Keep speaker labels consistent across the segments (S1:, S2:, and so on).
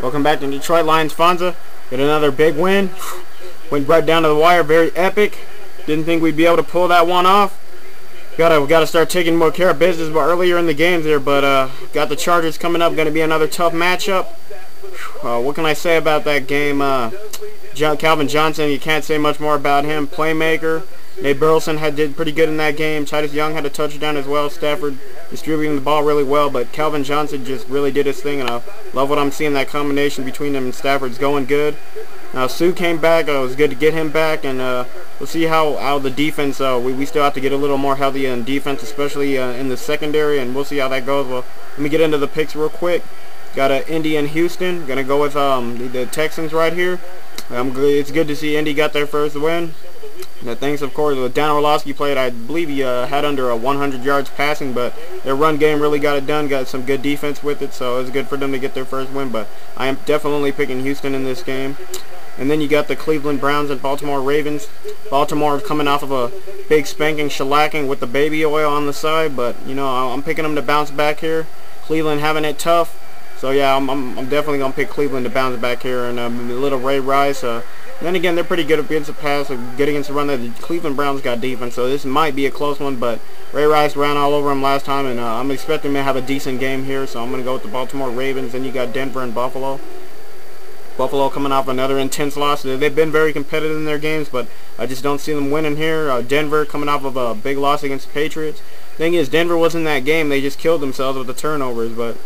S1: Welcome back to Detroit Lions. Fonza get another big win. Went right down to the wire. Very epic. Didn't think we'd be able to pull that one off. Gotta start taking more care of business earlier in the games there, but got the Chargers coming up. Gonna be another tough matchup. What can I say about that game? Calvin Johnson, you can't say much more about him. Playmaker. Nate Burleson did pretty good in that game. Titus Young had a touchdown as well. Stafford distributing the ball really well, but Calvin Johnson just really did his thing, and I love what I'm seeing. That combination between him and Stafford's going good. Now Sue came back. It was good to get him back, and we'll see how the defense. We still have to get a little more healthy in defense, especially in the secondary, and we'll see how that goes. Well, let me get into the picks real quick. Got Indy and Houston. Gonna go with the Texans right here. It's good to see Indy got their first win. Thanks, of course, Dan Orlovsky played. I believe he had under 100 yards passing, but their run game really got it done. Got some good defense with it, so it's good for them to get their first win. But I am definitely picking Houston in this game. And then you got the Cleveland Browns and Baltimore Ravens. Baltimore coming off of a big spanking shellacking with the baby oil on the side, but you know I'm picking them to bounce back here. Cleveland having it tough, so yeah, I'm definitely gonna pick Cleveland to bounce back here. And a little Ray Rice. Then again, they're pretty good against the pass, good against the run. The Cleveland Browns got defense, so this might be a close one, but Ray Rice ran all over him last time, and I'm expecting him to have a decent game here, so I'm going to go with the Baltimore Ravens. Then you got Denver and Buffalo. Buffalo coming off another intense loss. They've been very competitive in their games, but I just don't see them winning here. Denver coming off of a big loss against the Patriots. Thing is, Denver was in that game. They just killed themselves with the turnovers, but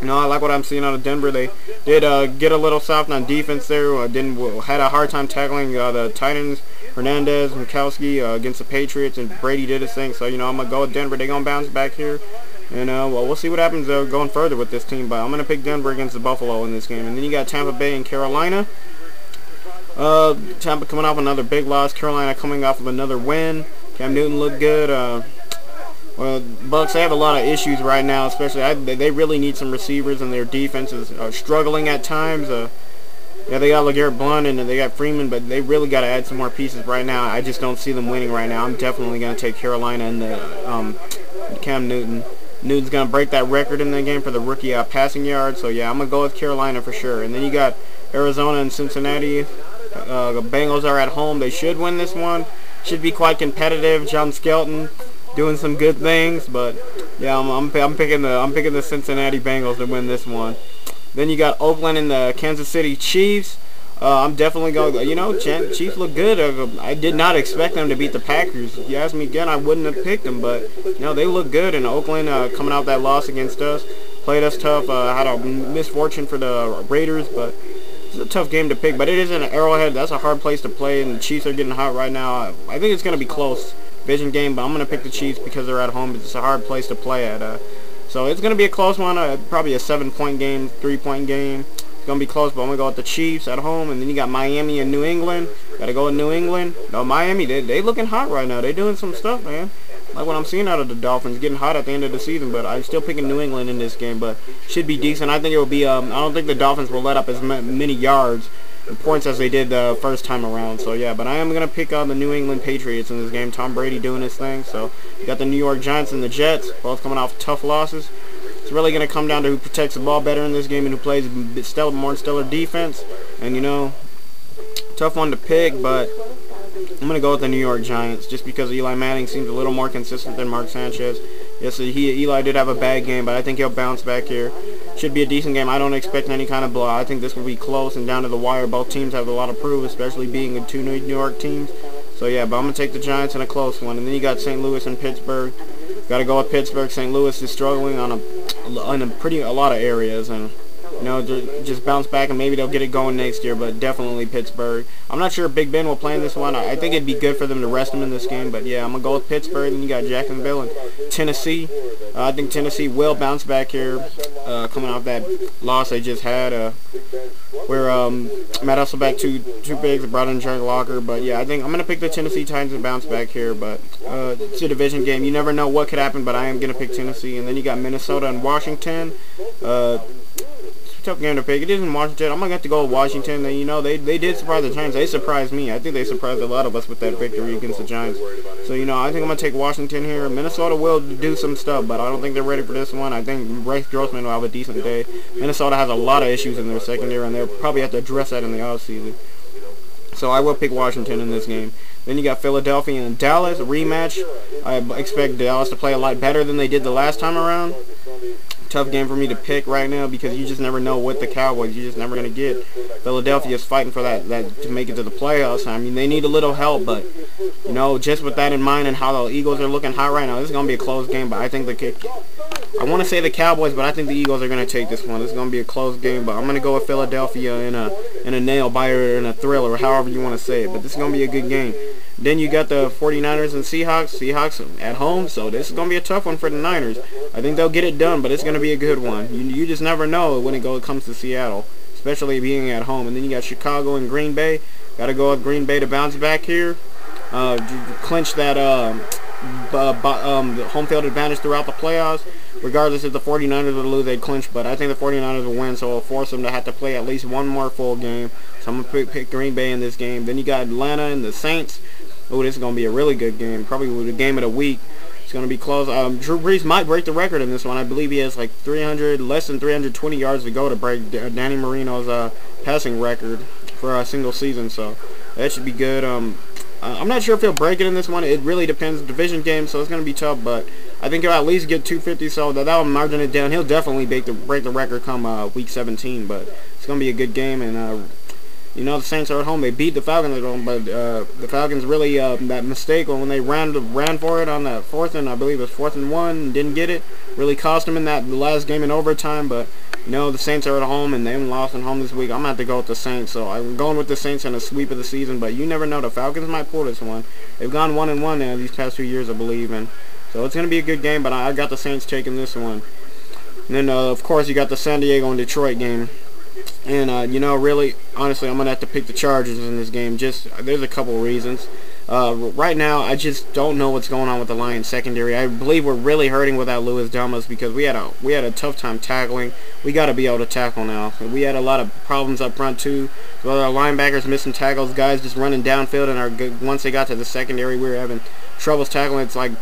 S1: you know, I like what I'm seeing out of Denver. They did get a little soft on defense there. Had a hard time tackling the Titans, Hernandez, Mikowski against the Patriots, and Brady did his thing. So, you know, I'm going to go with Denver. They're going to bounce back here. And, well, we'll see what happens going further with this team. But I'm going to pick Denver against the Buffalo in this game. And then you got Tampa Bay and Carolina. Tampa coming off another big loss. Carolina coming off of another win. Cam Newton looked good. Well, Bucks, they have a lot of issues right now, especially they really need some receivers, and their defense is struggling at times. Yeah, they got LeGarrette Blount and they got Freeman, but they really got to add some more pieces right now. I just don't see them winning right now. I'm definitely going to take Carolina and the Cam Newton. Newton's going to break that record in the game for the rookie passing yards. So, yeah, I'm going to go with Carolina for sure. And then you got Arizona and Cincinnati. The Bengals are at home. They should win this one. Should be quite competitive. John Skelton doing some good things, but yeah, I'm picking the Cincinnati Bengals to win this one. Then you got Oakland and the Kansas City Chiefs. I'm definitely going. You know, Chiefs look good. I did not expect them to beat the Packers. If you ask me again, I wouldn't have picked them, but you know they look good. And Oakland coming out that loss against us, played us tough. Had a misfortune for the Raiders, but it's a tough game to pick. But it is an Arrowhead. That's a hard place to play, and the Chiefs are getting hot right now. I think it's going to be close. Division game, but I'm going to pick the Chiefs because they're at home. It's a hard place to play at. So it's going to be a close one, probably a 7-point game, 3-point game. It's going to be close, but I'm going to go with the Chiefs at home. And then you got Miami and New England. Got to go with New England. No, Miami, they looking hot right now. They're doing some stuff, man. Like what I'm seeing out of the Dolphins, getting hot at the end of the season, but I'm still picking New England in this game, but should be decent. I think it will be, I don't think the Dolphins will let up as many yards and points as they did the first time around. So yeah, but I am going to pick on the New England Patriots in this game. Tom Brady doing his thing. So you got the New York Giants and the Jets, both coming off tough losses. It's really going to come down to who protects the ball better in this game and who plays more stellar defense. And you know, tough one to pick, but I'm going to go with the New York Giants just because Eli Manning seems a little more consistent than Mark Sanchez. Yes, Eli did have a bad game, but I think he'll bounce back here. Should be a decent game. I don't expect any kind of blowout. I think this will be close and down to the wire. Both teams have a lot to prove, especially being in two New York teams. So yeah, but I'm going to take the Giants in a close one. And then you got St. Louis and Pittsburgh. Got to go with Pittsburgh. St. Louis is struggling on a lot of areas, and you know, just bounce back and maybe they'll get it going next year, but definitely Pittsburgh. I'm not sure if Big Ben will play in this one. I think it'd be good for them to rest him in this game, but yeah, I'm going to go with Pittsburgh. Then you got Jacksonville and Tennessee. I think Tennessee will bounce back here, coming off that loss they just had, where Matt Hasselbeck, two bigs, brought in Jerry Locker. But yeah, I think I'm going to pick the Tennessee Titans and bounce back here, but it's a division game. You never know what could happen, but I am going to pick Tennessee. And then you got Minnesota and Washington. tough game to pick. It isn't Washington. I'm going to have to go with Washington. And, you know, they did surprise the Giants. They surprised me. I think they surprised a lot of us with that victory against the Giants. So, you know, I think I'm going to take Washington here. Minnesota will do some stuff, but I don't think they're ready for this one. I think Bryce Grossman will have a decent day. Minnesota has a lot of issues in their secondary, and they'll probably have to address that in the offseason. So I will pick Washington in this game. Then you got Philadelphia and Dallas, a rematch. I expect Dallas to play a lot better than they did the last time around. Tough game for me to pick right now because you just never know what the Cowboys, you're just never going to get. Philadelphia is fighting for that to make it to the playoffs. I mean, they need a little help, but, you know, just with that in mind and how the Eagles are looking hot right now, this is going to be a close game, but I think I want to say the Cowboys, but I think the Eagles are going to take this one. This is going to be a close game, but I'm going to go with Philadelphia in a nail-biter, in a thriller, however you want to say it, but this is going to be a good game. Then you got the 49ers and Seahawks. Seahawks at home, so this is going to be a tough one for the Niners. I think they'll get it done, but it's going to be a good one. You just never know when it comes to Seattle, especially being at home. And then you got Chicago and Green Bay. Got to go with Green Bay to bounce back here. Clinch that home field advantage throughout the playoffs. Regardless if the 49ers would lose, they'd clinch, but I think the 49ers will win, so it'll force them to have to play at least one more full game. So I'm going to pick Green Bay in this game. Then you got Atlanta and the Saints. Oh, this is going to be a really good game. Probably the game of the week. It's going to be close. Drew Brees might break the record in this one. I believe he has like less than 320 yards to go to break Danny Marino's passing record for a single season. So that should be good. I'm not sure if he'll break it in this one. It really depends. Division game, so it's going to be tough. But I think he'll at least get 250. So that'll margin it down. He'll definitely break the record come week 17. But it's going to be a good game. And you know, the Saints are at home. They beat the Falcons at home, but the Falcons really that mistake when they ran for it on that I believe it was 4th and 1, and didn't get it. Really cost them in that last game in overtime. But you know, the Saints are at home, and they haven't lost at home this week. I'm gonna have to go with the Saints. So I'm going with the Saints in a sweep of the season. But you never know. The Falcons might pull this one. They've gone 1-1 now these past 2 years, I believe, and so it's gonna be a good game. But I got the Saints taking this one. And then of course you got the San Diego and Detroit game. And, you know, really, honestly, I'm going to have to pick the Chargers in this game. There's a couple reasons. Right now, I just don't know what's going on with the Lions secondary. I believe we're really hurting without Louis Dumas because we had a tough time tackling. We got to be able to tackle now. We had a lot of problems up front, too. With our linebackers missing tackles, guys just running downfield, and once they got to the secondary, we were having troubles tackling. It's like,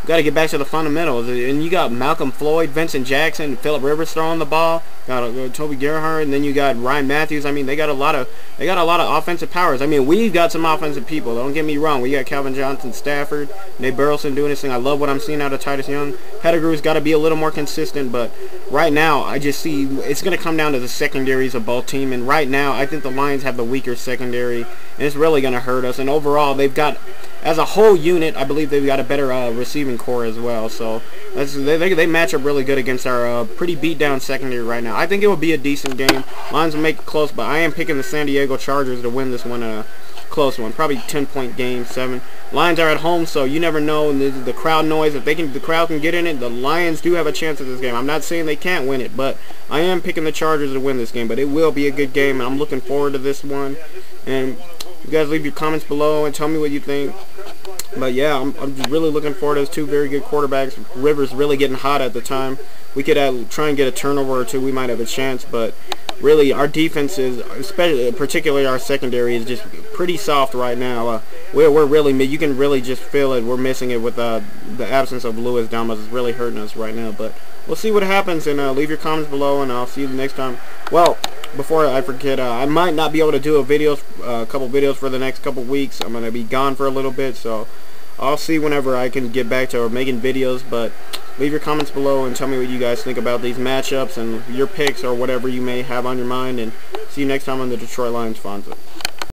S1: got to get back to the fundamentals. And you got Malcolm Floyd, Vincent Jackson, Phillip Rivers throwing the ball. Got Toby Gerhardt, and then you got Ryan Matthews. I mean, they got a lot of offensive powers. I mean, we've got some offensive people. Don't get me wrong. We got Calvin Johnson, Stafford, Nate Burleson doing this thing. I love what I'm seeing out of Titus Young. Pettigrew's got to be a little more consistent, but right now I just see it's going to come down to the secondaries of both teams. And right now I think the Lions have the weaker secondary, and it's really going to hurt us. And overall, they've got, as a whole unit, I believe they've got a better receiving core as well. So they match up really good against our pretty beat down secondary right now. I think it will be a decent game. Lions will make it close, but I am picking the San Diego Chargers to win this one, a close one. Probably 10-point game, 7. Lions are at home, so you never know. And the crowd noise, if the crowd can get in it, the Lions do have a chance at this game. I'm not saying they can't win it, but I am picking the Chargers to win this game. But it will be a good game, and I'm looking forward to this one. And you guys leave your comments below and tell me what you think. But yeah, I'm really looking forward to those two very good quarterbacks. Rivers really getting hot at the time. We could try and get a turnover or two. We might have a chance, but really our defense is, particularly our secondary, is just pretty soft right now. We're really, you can really just feel it. We're missing it with the absence of Louis Dumas. It's really hurting us right now. But we'll see what happens, and leave your comments below, and I'll see you the next time. Well, before I forget, I might not be able to do a couple videos for the next couple weeks. I'm going to be gone for a little bit, so I'll see whenever I can get back to making videos. But leave your comments below and tell me what you guys think about these matchups and your picks or whatever you may have on your mind. And see you next time on the Detroit Lions Fonza.